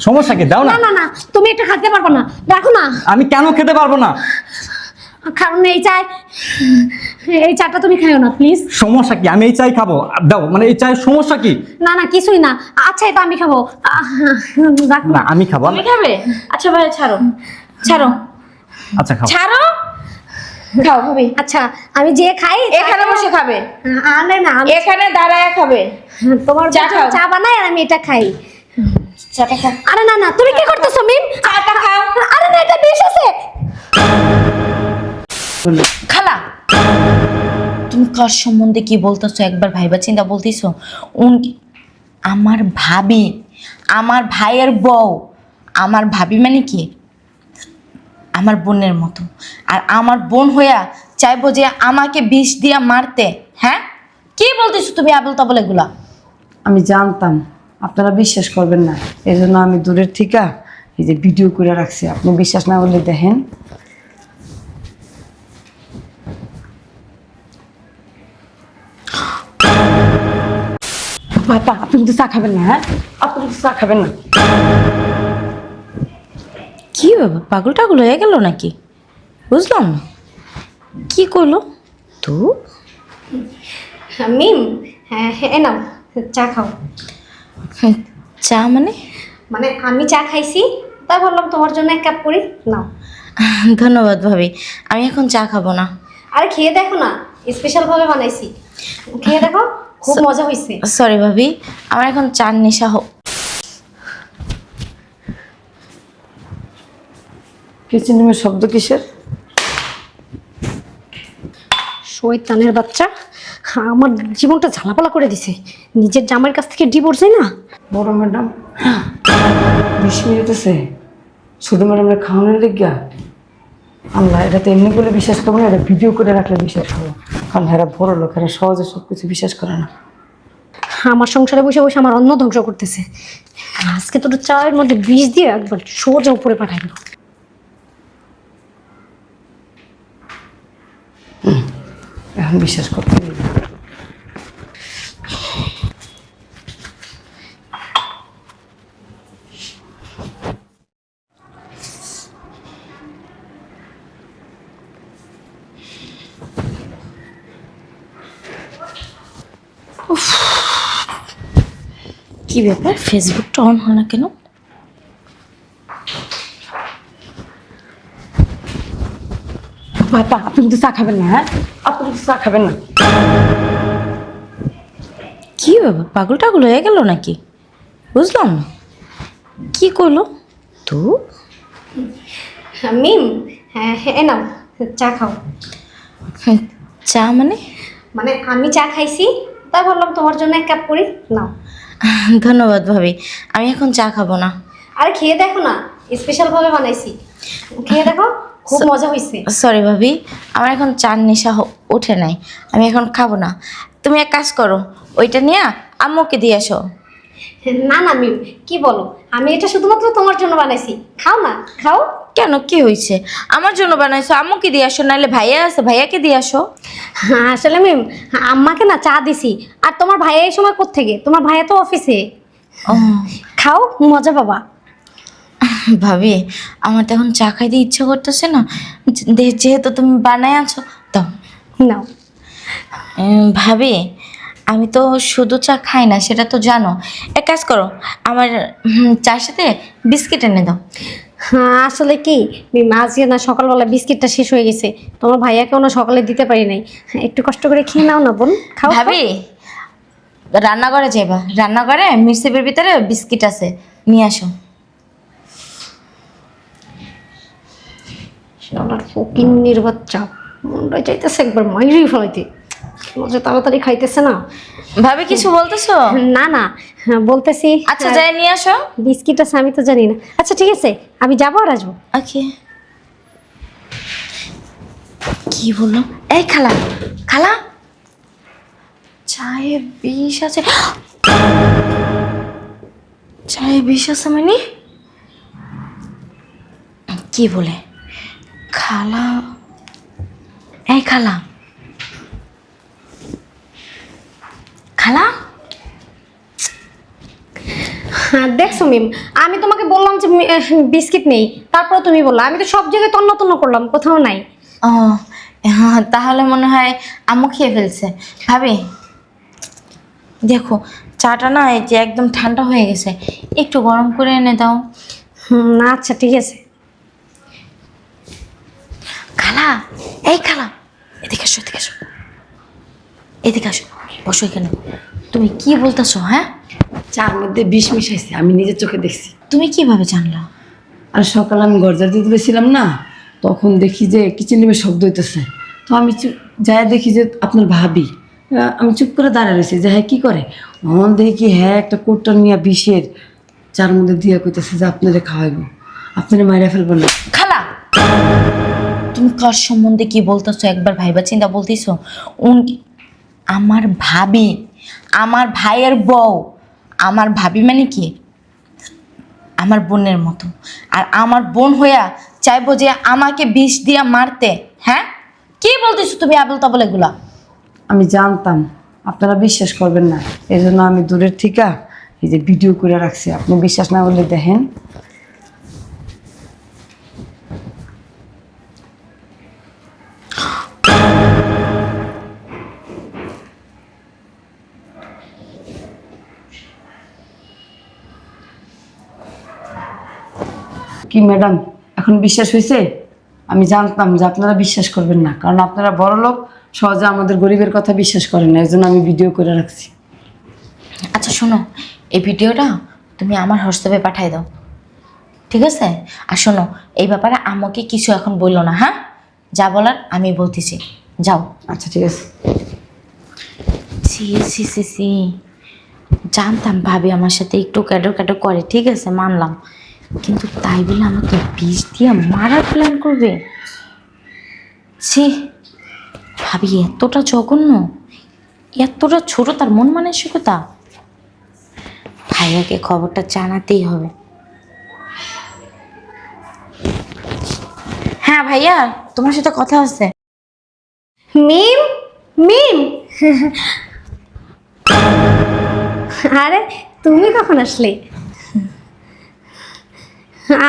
সমস্যা কি? দাও না। না না না, তুমি এটা খেতে পারবে না, দেখো না। আমি কেন খেতে পারবো না? কারণ এই চাটা তুমি খাইও না প্লিজ। সমস্যা কি? আমি এই চাই খাবো, দাও। মানে এই চায়ের সমস্যা কি? না না, কিছুই না। আচ্ছা, এটা আমি খাবো। রাখো না, আমি খাবো। তুমি খাবে? আচ্ছা ভাই, ছাড়ো ছাড়ো আচ্ছা খাও। ছাড়ো। খাও ভাবি। আচ্ছা, আমি যে খাই এখানে বসে খাবে, আরে না, এখানে দাঁড়ায় খাবে। তোমার চা জন্য খাও। চা বানাই আর আমি এটা খাই। চাটা খাও। আরে না না, তুমি কি করতেছো মিম? চাটা খাও। আরে না, এটা বিষ আছে। খালা, তুমি কার সম্বন্ধে কি বলতেছো একবার ভাইবা চিন্তা বলতেছো? আমার ভাবি, আমার ভাইয়ের বউ। আমার ভাবি মানে কি? আমার বোনের মতো। আর আমার বোন হইয়া চাইবো যে আমাকে বিষ দিয়া মারতে? হ্যাঁ, কি বলতেছো তুমি আবল তাবল এগুলা? আমি জানতাম আপনারা বিশ্বাস করবেন না, এই জন্য আমি দূরের থেকে এই যে ভিডিও করে রাখছি। আপনি বিশ্বাস না করলে দেখেন। বাবা, আপনি কিন্তু চা খাবেন না। হ্যাঁ, আপনি কিন্তু চা খাবেন না। কি বাবা, পাগল টাগল হয়ে গেল নাকি? বুঝলাম না কি করলো তো। মিম, হ্যাঁ হ্যাঁ, নাও চা খাও। চা মানে? মানে আমি চা খাইছি, তাই বললাম তোমার জন্য এক কাপ করি, নাও। ধন্যবাদ ভাবি, আমি এখন চা খাবো না। আরে খেয়ে দেখো না, স্পেশাল ভাবে বানাইছি, খেয়ে দেখো, খুব মজা হয়েছে। সরি ভাবি, আমার এখন চার নেশা কিচেন রুমের শব্দ কিসের? শয়তানের বাচ্চা, আমার জীবনটা ঝালাপালা করে দিছে। নিজের জামাইয়ের কাছ থেকে ডিভোর্স হয় না। বড় ম্যাডাম 20 মিনিট আছে ছোট ম্যাডামের খাওয়ানোর লেগা। আল্লাহ, এটা তো এমনি করে বিশ্বাস করবো না, এটা ভিডিও করে রাখলে বিশ্বাস করবো। কারণ এরা বড় লোক, এরা সহজে সব কিছু বিশ্বাস করে না। আমার সংসারে বসে বসে আমার অন্ন ধ্বংস করতেছে। আজকে তোর চায়ের মধ্যে বিষ দিয়ে একবার সোজা উপরে পাঠাই দেবো। এখন বিশ্বাস করতে হবে। কি ব্যাপার, ফেসবুকটা অন হয় না কেন? বাবা, আপনি কিন্তু চা খাবেন না। হ্যাঁ, আপনি কিন্তু চা খাবেন না। কি ব্যাপার, পাগল টাগল হয়ে গেল নাকি? বুঝলাম না কি করলো তো। মিম, হ্যাঁ হ্যাঁ, নাও চা খাও। চা মানে? মানে আমি চা খাইছি, তাই বললাম তোমার জন্য এক কাপ করি, নাও। ধন্যবাদ ভাবি, আমি এখন চা খাবো না। আরে খেয়ে দেখো না, স্পেশাল ভাবে বানাইছি, খেয়ে দেখো, খুব মজা হয়েছে। সরি ভাবি, আমার এখন চার নেশা ওঠে নাই, আমি এখন খাবো না। তুমি এক কাজ করো, ওইটা নিয়ে আম্মুকে দিয়ে আসো। না না মিম, কি বলো, আমি এটা শুধুমাত্র তোমার জন্য বানাইছি, খাও না, খাও। কেন, কি হয়েছে? আমার জন্য বানাইছো, আম্মুকে দিয়ে আসো, নাহলে ভাইয়া আছে, ভাইয়াকে দিয়ে আসো। হ্যাঁ, আসলে মিম, আম্মাকে না চা দিছি। আর তোমার ভাইয়া এই সময় কোত্থেকে? তোমার ভাইয়া তো অফিসে। ও খাও, মজা পাবা। ভাবি, আমার তো এখন চা খাইতে ইচ্ছা করতেছে না, যেহেতু তুমি বানাই আছো তো। নাও। ভাবি, আমি তো শুধু চা খাই না, সেটা তো জানো। এক কাজ করো, আমার চার সাথে বিস্কিট এনে দাও। হ্যাঁ, আসলে কি মিম, আজকে না সকালবেলা বিস্কিটটা শেষ হয়ে গেছে, তোমার ভাইয়াকেও না সকালে দিতে পারি নাই। একটু কষ্ট করে খেয়ে নাও না বোন, খাও। ভাবি, রান্নাঘরে যাইবা, রান্নাঘরে মিক্সির ভিতরে বিস্কিট আছে, নিয়ে আসো। শালার ফকিন্নির বাচ্চা, মনটা চাইতেছে একবার মাইরেই ফেলাইতে, মজা তাড়াতাড়ি খাইতেছে না। ভাবি, কিছু বলতেছো? না না, বলতেছি। আচ্ছা, যাই নিয়ে আসো। বিস্কিট আছে, আমি তো জানি না। আচ্ছা ঠিক আছে, আমি যাবো আর আসবো। ওকে। কি বললো? এই খালা, খালা, চায়ে বিষ আছে। চায়ে বিষ আছে মানে? কি বলে খালা? এই খালা, খালা, হ্যাঁ দেখছো মিম, আমি তোমাকে বললাম যে বিস্কিট নেই, তারপর তুমি বললা। আমি তো সব জায়গায় তন্ন তন্ন করলাম, কোথাও নাই। ও হ্যাঁ, তাহলে মনে হয় আম্মু খেয়ে ফেলছে। ভাবি দেখো, চাটা না এই যে একদম ঠান্ডা হয়ে গেছে, একটু গরম করে এনে দাও। আচ্ছা ঠিক আছে। খালা, এই খালা, এদিকে আসো, এদিকে আসো, এদিকে আসো, বসো এখানে। তুমি কি বলতেছো? হ্যাঁ, চার মধ্যে বিষ মিশাইছে, আমি নিজের চোখে দেখছি। তুমি কিভাবে জানলা? আর সকালে আমি গরজার দিতে গেছিলাম না, তখন দেখি যে কিচেন রুমে শব্দ হইতেছে। তো আমি যাই দেখি যে আপনার ভাবি। আমি চুপ করে দাঁড়িয়ে রয়েছি যে হ্যাঁ কী করে। আমার দেখি হ্যাঁ একটা কোটটা নিয়ে বিষের চার মধ্যে দিয়া কইতেছে যে আপনারে খাওয়াইবো, আপনারে মাইরা ফেলবো না। খালা, তুমি কার সম্বন্ধে কি বলতেছো একবার ভাইবা চিন্তা বলতেছো? আমার ভাবি, আমার ভাইয়ের বউ। আমার ভাবি মানে কি? আমার বোনের মতো। আর আমার বোন হইয়া চাইবো যে আমাকে বিষ দিয়া মারতে? হ্যাঁ, কি বলতেছো তুমি আবল তাবল এগুলা? আমি জানতাম আপনারা বিশ্বাস করবেন না, এই জন্য আমি দূরের থেকে এই যে ভিডিও করে রাখছি। আপনি বিশ্বাস না করলে দেখেন। কি ম্যাডাম, এখন বিশ্বাস হয়েছে? আমি জানতাম যে আপনারা বিশ্বাস করবেন না, কারণ আপনারা বড় লোক, সহজে আমাদের গরিবের কথা বিশ্বাস করেন না, এই জন্য আমি ভিডিও করে রাখছি। আচ্ছা শোনো, এই ভিডিওটা তুমি আমার হোয়াটসঅ্যাপে পাঠিয়ে দাও, ঠিক আছে? আর শোনো, এই ব্যাপারে আমাকে কিছু এখন বললো না, হ্যাঁ? যা বলার আমি বলতেছি, যাও। আচ্ছা ঠিক আছে। সি সি সি সি, জানতাম ভাবি আমার সাথে একটু ক্যাডো ক্যাডো করে, ঠিক আছে মানলাম, কিন্তু তাই বলে আমাকে বিষ দিয়ে মারার প্ল্যান করবে? ছি, ভাবি এতটা জঘন্য, এতটা ছোট তার মন মানসিকতা। ভাইয়াকে খবরটা জানাতেই হবে। হ্যাঁ ভাইয়া, তোমার সাথে কথা আছে। মিম, মিম, আরে তুমি কখন আসলে?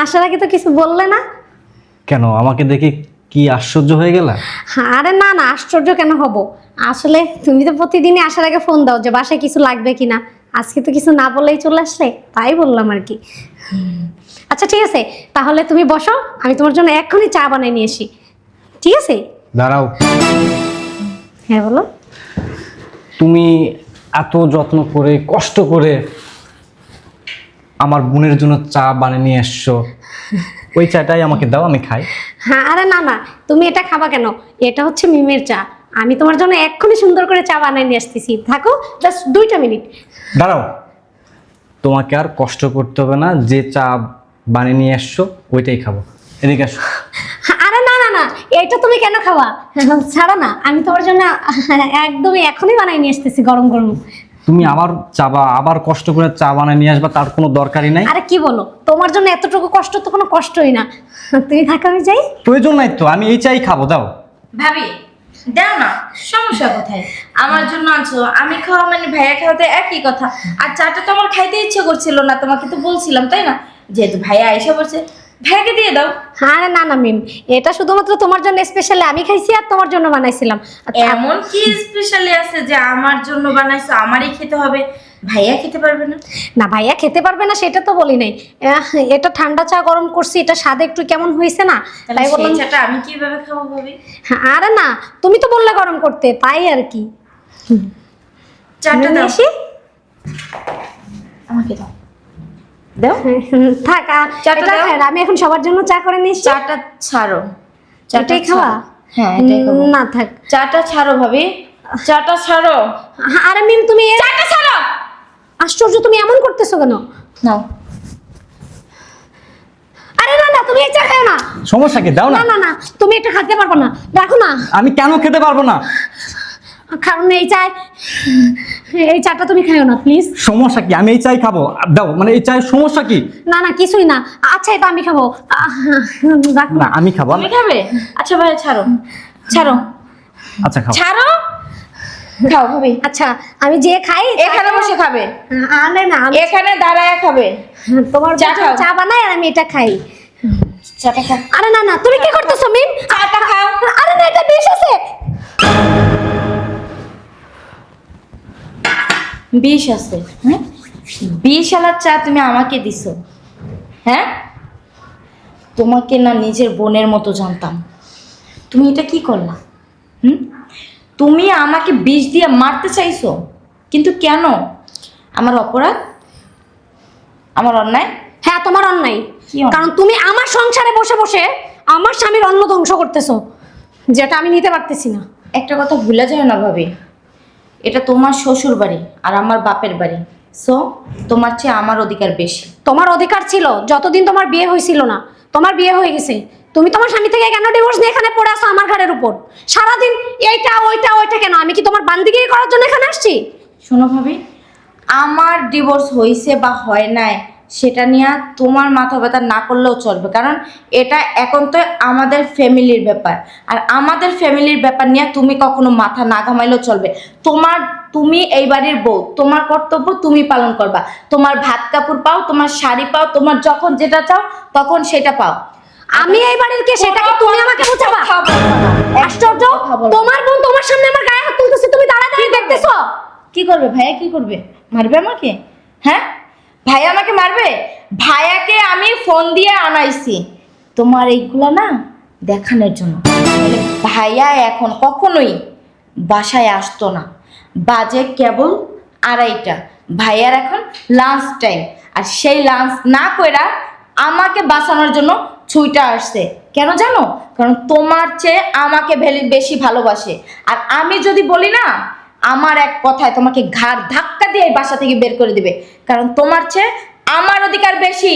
আসার আগে তো কিছু বললে না। কেন আমাকে দেখে কি আশ্চর্য হয়ে গেলা? আরে না না, আশ্চর্য কেন হব? আসলে তুমি তো প্রতিদিনই আসার আগে ফোন দাও যে বাসায় কিছু লাগবে কিনা। আজকে তো কিছু না বলেই চলে আসলে, তাই বললাম আর কি। আচ্ছা ঠিক আছে, তাহলে তুমি বসো, আমি তোমার জন্য এক্ষুনি চা বানিয়ে নিয়ে আসি, ঠিক আছে? দাঁড়াও, হ্যাঁ বলো। তুমি এত যত্ন করে কষ্ট করে আমার বোনের জন্য চা বানিয়ে নিয়ে এসছো, ওই চাটাই আমাকে দাও, আমি খাই। হ্যাঁ আরে না না, তুমি এটা খাবা কেন? এটা হচ্ছে মিমের চা, আমি তোমার জন্য এক্ষুনি সুন্দর করে চা বানিয়ে নিয়ে আসতেছি, থাকো জাস্ট 2টা মিনিট। দাঁড়াও, তোমাকে আর কষ্ট করতে হবে না, যে চা বানিয়ে নিয়ে এসছো ওইটাই খাবো। এদিকে আসো। আরে না না না, এটা তুমি কেন খাওয়া? ছাড়ো না, আমি তোমার জন্য একদমই এখনই বানিয়ে নিয়ে আসতেছি গরম গরম। তুমি আবার কষ্ট করে চা বানিয়ে নিয়ে আসবা, তার কোনো দরকারই নাই। আরে কি বলো, তোমার জন্য এতটুকু কষ্ট তো কোনো কষ্টই না। তুমি থাকো, আমি যাই। প্রয়োজন নাই তো, আমি এই চাই খাবো, দাও। ভাবি দাও না, সমস্যা কোথায়? আমার জন্য আনছো, আমি খাওয়া মানে ভাইয়া খাওয়াতে একই কথা। আর চাটা তো আমার খাইতে ইচ্ছে করছিল না, তোমাকে তো বলছিলাম তাই না, যেহেতু ভাইয়া এসে বলছে ভাইয়াকে দিয়ে দাও। আরে না না মিম, এটা শুধুমাত্র তোমার জন্য স্পেশালি আমি খাইছি আর তোমার জন্য বানাইছিলাম। এমন কি স্পেশালি আছে যে আমার জন্য বানাইছো, আমারই খেতে হবে, ভাইয়া খেতে পারবে না? না ভাইয়া খেতে পারবে না সেটা তো বলি নাই, এটা ঠান্ডা চা গরম করছি, এটা স্বাদ একটু কেমন হয়েছে না, তাই বললাম। সেই চাটা আমি কিভাবে খাবো ভাবি? আরে না, তুমি তো বললে গরম করতে, তাই আর কি। চাটা দাও, আসি, আমাকে দাও, দাও। থাক, চাটা এটা দাও। খাই, আমি এখন সবার জন্য চা করে নিয়েছি। চাটা ছাড়ো, এটাই খাওয়া? হ্যাঁ এটাই খাবো। না থাক। চাটা ছাড়ো ভাবি, চাটা ছাড়ো। আরে মিম তুমি চাটা ছাড়ো। আশ্চর্য, তুমি এমন করতেছো কেন? নাও। আরে না না, তুমি এই চা খাও না। সমস্যা কি, দাও না না। না না, তুমি এটা খেতে পারবে না, রাখো না। আমি কেন খেতে পারবো না? কারণ এই চাটা তুমি খাও না প্লিজ। সমস্যা কি, আমি এই চাই খাবো, দাও। মানে এই চায়ের সমস্যা কি? না না কিছুই না, আচ্ছা এটা আমি খাবো, রাখো না না। আমি খাবো। তুমি খাবে? আচ্ছা ভাই ছাড়ো, ছাড়ো, আচ্ছা খাও। ছাড়ো। খাও ভাবি। আচ্ছা আমি যে খাই এখানে বসে খাবে, আনে না এখানে দাঁড়ায় খাবে। তোমার চা জন্য খাও। চা বানাই আর আমি এটা খাই। চাটা খাও। আরে না না, তুমি কি করতেছো মিম? চাটা খাও। আরে না, এটা বিষ আছে। বিষ আছে? হ্যাঁ, বিষ আলার চা তুমি আমাকে দিছো? হ্যাঁ, তোমাকে না নিজের বোনের মতো জানতাম, তুমি এটা কি করলা? তুমি আমাকে বিষ দিয়ে মারতে চাইছো, কিন্তু কেন? আমার অপরাধ, আমার অন্যায়? হ্যাঁ তোমার অন্যায়, কি অন্যায়? কারণ তুমি আমার সংসারে বসে বসে আমার স্বামীর অন্ন ধ্বংস করতেছো, যেটা আমি নিতে পারতেছি না। একটা কথা ভুলে যায় না ভাবি, এটা তোমার শ্বশুর বাড়ি আর আমার বাপের বাড়ি, সো তোমার চেয়ে আমার অধিকার বেশি। তোমার অধিকার ছিল যতদিন তোমার বিয়ে হয়েছিল না, তোমার বিয়ে হয়ে গেছে, তুমি তোমার স্বামী থেকে কেন ডিভোর্স নিয়ে এখানে পড়ে আসো আমার ঘরের উপর? সারাদিন এইটা ওইটা ওইটা কেন? আমি কি তোমার বান্দিগিরি করার জন্য এখানে আসছি? শোনো ভাবি, আমার ডিভোর্স হয়েছে বা হয় নাই সেটা নিয়ে তোমার মাথা ব্যথা না করলেও চলবে, কারণ এটা এখন তো আমাদের ফ্যামিলির ব্যাপার, আর আমাদের ফ্যামিলির ব্যাপার নিয়ে তুমি কখনো মাথা না ঘামাইলেও চলবে। তুমি এই বাড়ির বউ, তোমার কর্তব্য তুমি পালন করবা। তোমার ভাত কাপড় পাও, তোমার শাড়ি পাও, তোমার যখন যেটা চাও তখন সেটা পাও। আমি এই বাড়ির কে সেটা কি তুমি আমাকে বোঝাবা? কথা বলবো না। আশ্চর্য, কথা বলবো না। তোমার বোন তোমার সামনে আমার গায়ে হাত তুলতেছে, তুমি দাঁড়ায় দাঁড়িয়ে দেখতেছো? কি করবে ভাইয়া? কি করবে? মারবে আমাকে? হ্যাঁ, ভাইয়া আমাকে মারবে? ভাইয়াকে আমি ফোন দিয়ে আনাইছি তোমার এইগুলা না দেখানোর জন্য। ভাইয়া এখন কখনোই বাসায় আসতো না, বাজে কেবল 2:30। ভাইয়ার এখন লাঞ্চ টাইম, আর সেই লাঞ্চ না কইরা আমাকে বাঁচানোর জন্য ছুইটা আসছে। কেন জানো? কারণ তোমার চেয়ে আমাকে বেশি ভালোবাসে, আর আমি যদি বলি না, আমার এক কথায় তোমাকে ঘাড় ধাক্কা দিয়ে এই বাসা থেকে বের করে দিবে, কারণ তোমার চেয়ে আমার অধিকার বেশি।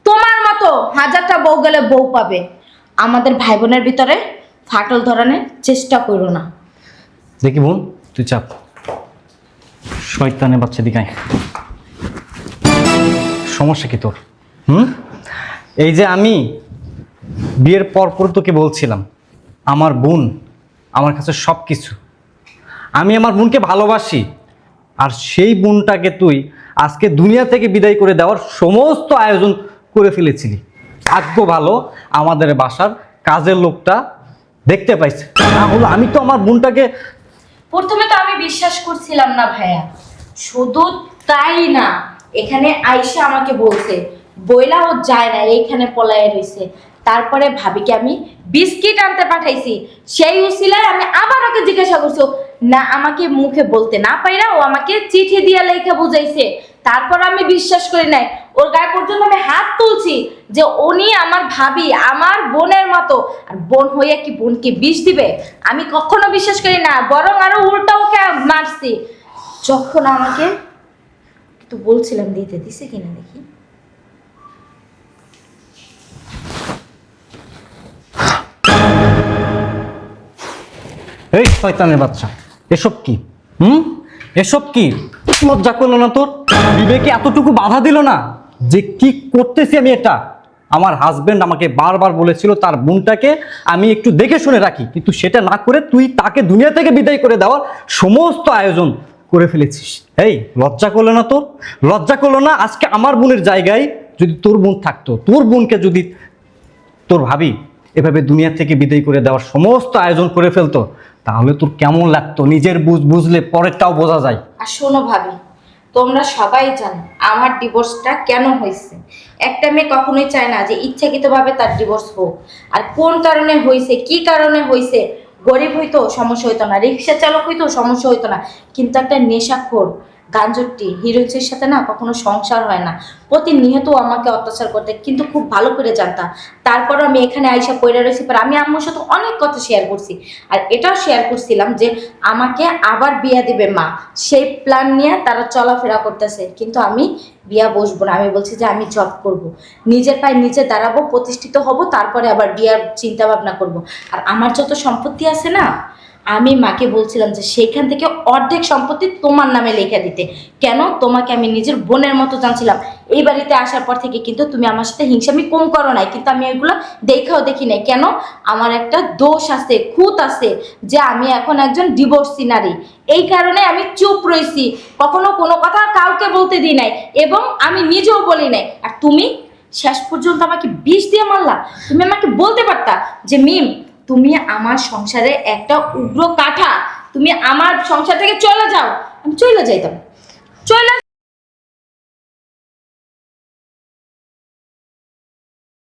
তোমার মতো 1000টা বউ গেলে বউ পাবে। আমাদের ভাই বোনের ভিতরে ফাটল ধরানোর চেষ্টা করো না। দেখি বোন, তুই চাপ, শয়তানের বাচ্চা দিকায়। সমস্যা কি তোর? এই যে আমি বিয়ের পর তোকে বলছিলাম আমার বোন আমার কাছে সব কিছু, আমি আমার বোনকে ভালোবাসি, আর সেই বোনটাকে তুই আজকে দুনিয়া থেকে বিদায় করে দেওয়ার সমস্ত আয়োজন করে ফেলেছিলি। ভাগ্য ভালো আমাদের বাসার কাজের লোকটা দেখতে পাইছে, না হলো আমি তো আমার বোনটাকে। প্রথমে তো আমি বিশ্বাস করছিলাম না ভাইয়া, শুধু তাই না, এখানে আয়শা আমাকে বলছে বইলা ও যায় না, এইখানে পলায়ে রয়েছে। তারপরে ভাবিকে আমি বিস্কিট আনতে পাঠাইছি, সেই উসিলায় আমি আবার ওকে জিজ্ঞাসা করছো না, আমাকে মুখে বলতে না পাইরা ও আমাকে চিঠি দিয়ে লেখা বুঝাইছে। তারপর আমি বিশ্বাস করি নাই, ওর গায়ে পর্যন্ত আমি হাত তুলছি যে উনি আমার ভাবি, আমার বোনের মতো, আর বোন হইয়া কি বোনকে বিষ দিবে? আমি কখনো বিশ্বাস করি না, বরং আরো উল্টা ওকে মারছি। যখন আমাকে তো বলছিলাম দিছে কিনা দেখি। এই শয়তানের বাচ্চা, এসব কি? এসব কি? লজ্জা করলো না তোর? বিবেকে এতটুকু বাধা দিল না যে কি করতেছি আমি এটা? আমার হাজবেন্ড আমাকে বারবার বলেছিল তার বোনটাকে আমি একটু দেখে শুনে রাখি, কিন্তু সেটা না করে তুই তাকে দুনিয়া থেকে বিদায় করে দেওয়ার সমস্ত আয়োজন করে ফেলেছিস। এই লজ্জা করলো না তোর? লজ্জা করলো না? আজকে আমার বোনের জায়গায় যদি তোর বোন থাকতো, তোর বোনকে যদি তোর ভাবি এভাবে দুনিয়া থেকে বিদায় করে দেওয়ার সমস্ত আয়োজন করে ফেলতো, তাহলে তোর কেমন লাগতো? নিজের বুঝলে পরেরটাও বোঝা যায়। আর শোনো ভাবি, তোমরা সবাই জানো আমার ডিভোর্সটা কেন হয়েছে। একটা মেয়ে কখনোই চায় না যে ইচ্ছাকৃতভাবে তার ডিভোর্স হোক, আর কোন কারণে হয়েছে, কি কারণে হয়েছে। গরিব হইতো সমস্যা হইতো না, রিক্সা চালক হইতো সমস্যা হইতো না, কিন্তু একটা নেশাখোর গাঞ্জটি হিরোইনের সাথে না কখনো সংসার হয় না। প্রতিনিয়ত আমাকে অত্যাচার করতে, কিন্তু খুব ভালো করে জানতাম। তারপর আমি এখানে আইসা পড়ে রয়েছি, পর আমি আম্মুর সাথে অনেক কথা শেয়ার করছি, আর এটাও শেয়ার করছিলাম যে আমাকে আবার বিয়া দিবে মা, সেই প্ল্যান নিয়ে তারা চলাফেরা করতেছে। কিন্তু আমি বিয়া বসবো না, আমি বলছি যে আমি জব করব, নিজের পায়ে নিজে দাঁড়াবো, প্রতিষ্ঠিত হব, তারপরে আবার বিয়ার চিন্তা ভাবনা করব। আর আমার যত সম্পত্তি আছে না, আমি মাকে বলছিলাম যে সেখান থেকে অর্ধেক সম্পত্তি তোমার নামে লিখে দিতে। কেন? তোমাকে আমি নিজের বোনের মতো জানছিলাম। এই বাড়িতে আসার পর থেকে কিন্তু তুমি আমার সাথে হিংসামি কম করো নাই, কিন্তু আমি এগুলো দেখাও দেখি নাই। কেন? আমার একটা দোষ আছে, খুঁত আছে, যে আমি এখন একজন ডিভোর্সি নারী। এই কারণে আমি চুপ রয়েছি, কখনো কোনো কথা কাউকে বলতে দিই নাই, এবং আমি নিজেও বলি নাই। আর তুমি শেষ পর্যন্ত আমাকে বিষ দিয়ে মারলা। তুমি আমাকে বলতে পারতা যে মিম, তুমি আমার সংসারে একটা উগ্র কাঠা, তুমি আমার সংসার থেকে চলে যাও। আমি চলে যাইতাম, চলে